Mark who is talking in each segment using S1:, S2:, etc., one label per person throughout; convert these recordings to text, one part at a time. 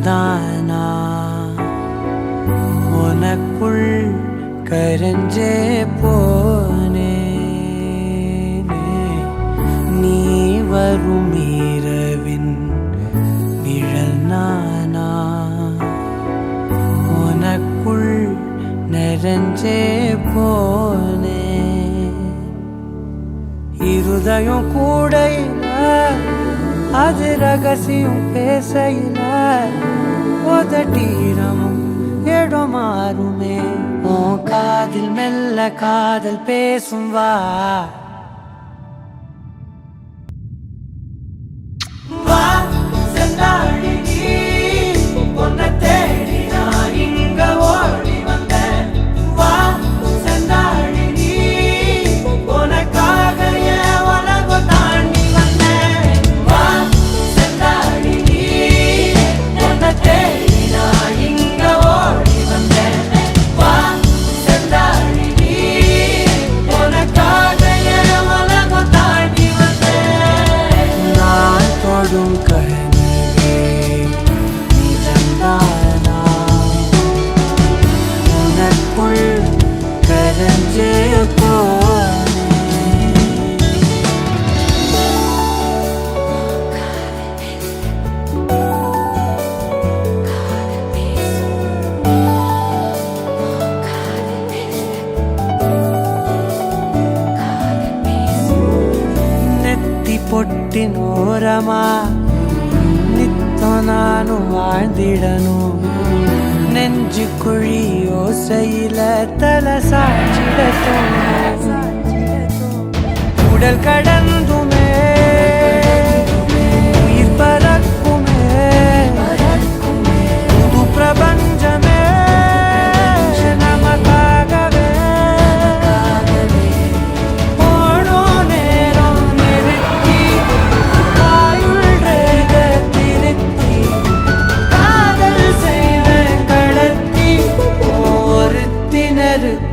S1: நிஜம்தானா உனக்குள் கரைஞ்சே போனே நீ வரும் இரவின் நிழல் நானா உனக்குள் நிறைஞ்சே போனே இருதயம் கூடையில அது ரகசியம் பேசையில உதட்டீரமும் இடம் மாறுமே உன் காதில் மெல்ல காதல் பேசும் வா பொட்டினோரமா நித்தம் நானும் வாழ்ந்திடணும் நெஞ்சு குழி யோசையில தலை சாட்சிடட்டும் உடல் கடந்துமே உயிர் பறக்குமே புது பிரபஞ்சமே நமக்காகவே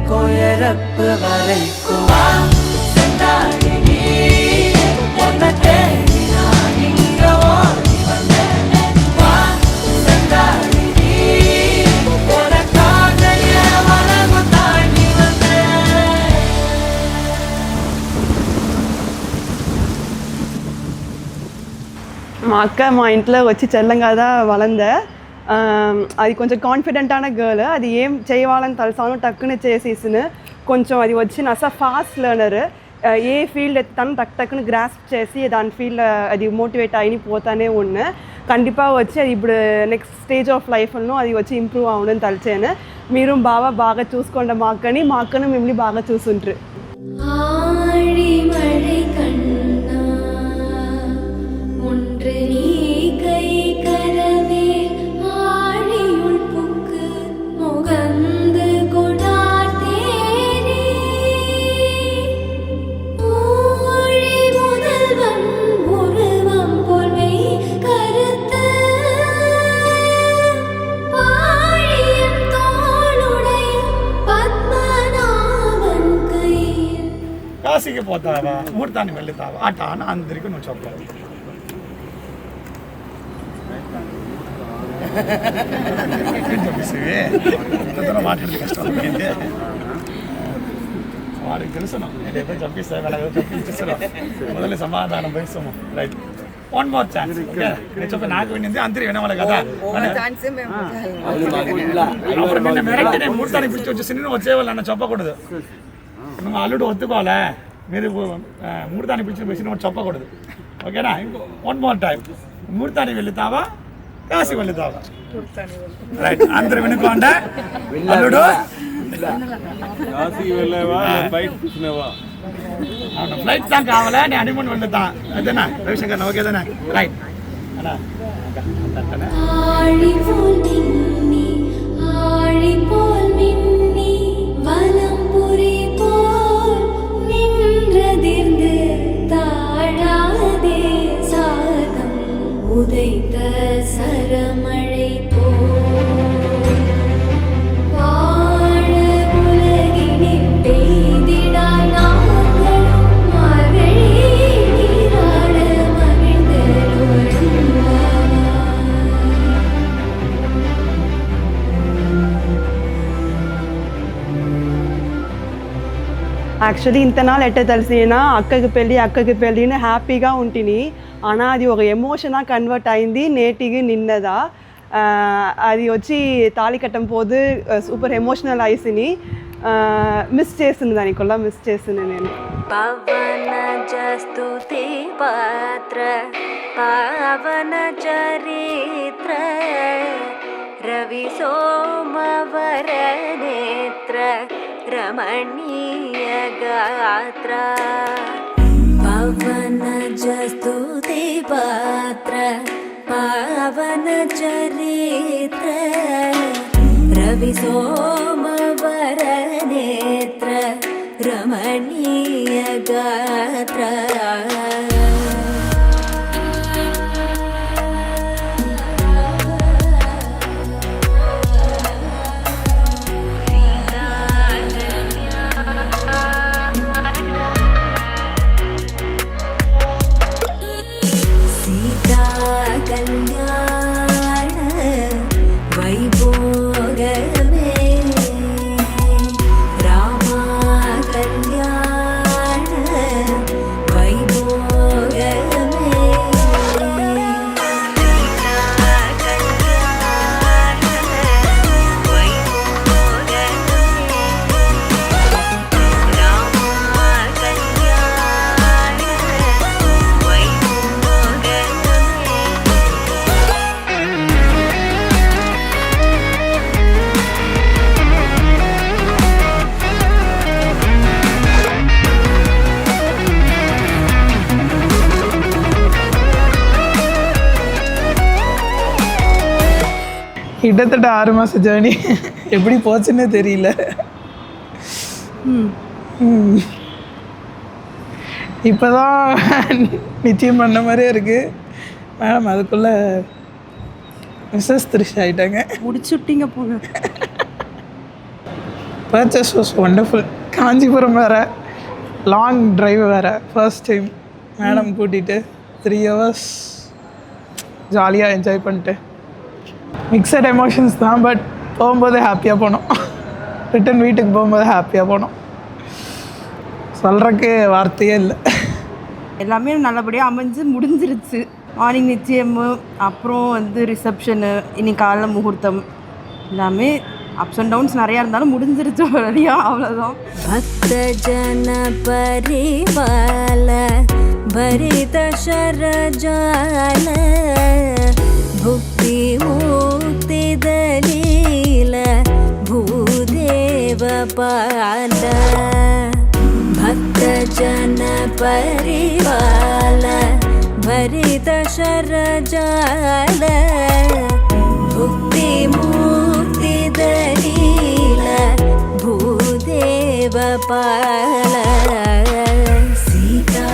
S1: கொயரப்பு வரைக்கும்
S2: మా అక్క మా ఇంట్లో వచ్చి చెల్లంగా వలందే అది కొంచెం కాన్ఫిడెంట్ గర్ల్ అది ఏం చేయాలని తలసాను టక్కున చేసేసిన కొంచెం అది వచ్చి అసలు ఫాస్ట్ లెర్నర్ ఏ ఫీల్డ్ తను టక్కున గ్రాస్ప్ చేసి దాని ఫీల్డ్ అది మోటివేట్ అయిని పోతానే ఉన్నా கண்டிப்பாக வச்சு அது இப்படி నెక్స్ట్ స్టేజ్ ఆఫ్ లైఫ్లో అది వచ్చి ఇంప్రూవ్ అవునని తలచాను మీరు బాగా చూసుకోండి మా అక్కను మిమ్మల్ని బాగా చూసుంటారు
S3: కాశీకి పోతావా ముహూర్తానికి వెళ్తావా అట అని అందరికీ నువ్వు చెప్పాలి చెప్పేసి మాట్లాడితే కష్టం వాడికి తెలుసు నేనైతే చంపిస్తా చంపించేస్తాను మొదలు సమాధానం వహిస్తాము రైట్ వన్ మోర్ ఛాన్స్ నేను చెప్పి నాకు వినింది అందరూ వినవాలి కదా నేను ముహూర్తానికి పిలిచి వచ్చేసి నేను వచ్చేవాళ్ళన్న చెప్పకూడదు నువ్వు అల్లుడు ఒత్తుకోవాలా మీరు ముహూర్తానికి పిలిచిన పిలిచి నువ్వు చెప్పకూడదు ఓకేనా ఇంకో వన్ మోర్ టైం ముహూర్తానికి వెళ్తావా కాశీ వెళ్తావా రైట్ అందరు వినుకోండి అల్లుడు ఫ్లైట్ దా కావాలా నేను హనీమూన్ వెళ్తా అదేనా రవిశంకర్ ఓకేదేనా రైట్ అలా
S4: உதைத்த சரமழை
S2: యాక్చువల్లీ ఇంత నాள் ఎట్ట తెలిసినా అక్కకి పెళ్ళిని హ్యాపీగా ఉంటుంది అనా అది ఒక ఎమోషనా కన్వర్ట్ అయింది నేటికి నిన్నదా అది వచ్చి తాళి కట్టం పోదు సూపర్ ఎమోషనల్ ఐసిని మిస్ చేసింది దానికొల్ల మిస్ చేసింది నేను
S4: పవన జస్తుతి పాత్ర పావన చరిత్ర రవి సోమవర నేత్ర రమణీయ గాత్ర పవన జస్తుతి పాత్ర పావన చరిత్ర రవి సోమవర నేత్ర రమణీయ గాత్ర
S5: கிட்டத்தட்ட 6 மாத ஜேர்னி எப்படி போச்சுன்னே தெரியல. இப்போ தான் நிச்சயம் பண்ண மாதிரியே இருக்குது மேடம். அதுக்குள்ளே மிஸ்ஸஸ் த்ரிஷ் ஆகிட்டாங்க.
S2: முடிச்சுட்டிங்க போங்க.
S5: Purchase was wonderful. காஞ்சிபுரம் வேறு, லாங் ட்ரைவ் வேறு, ஃபர்ஸ்ட் டைம் மேடம் கூட்டிகிட்டு 3 hours ஜாலியாக என்ஜாய் பண்ணிட்டு மிக்சட் எமோஷன்ஸ் தான். பட் போகும்போது ஹாப்பியாக போனோம். ரிட்டன் வீட்டுக்கு போகும்போது ஹாப்பியாக போனோம். சொல்கிறக்கு வார்த்தையே இல்லை.
S2: எல்லாமே நல்லபடியாக அமைஞ்சு முடிஞ்சிருச்சு. மார்னிங் நிச்சயமு, அப்புறம் ரிசப்ஷனு, இன்னைக்கு காலைல முகூர்த்தம், எல்லாமே அப்ஸ் அண்ட் டவுன்ஸ் நிறையா இருந்தாலும் முடிஞ்சிருச்சு வழியாக. அவ்வளோதான்.
S4: பக்த ஜன பரிவால பரித ಶರಜಾಲ ಭುಕ್ತಿ ಮುಕ್ತಿ ದಲೀಲ ಭೂದೇವ ಪಾಲ ಭಕ್ತ ಜನ ಪರಿವಾಲ ಭರಿತ ಶರಜಾಲ ಭುಕ್ತಿ ಮುಕ್ತಿ ದಲೀಲ ಭೂದೇವ ಪಾಲ ಸೀತಾ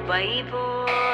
S4: வைபோக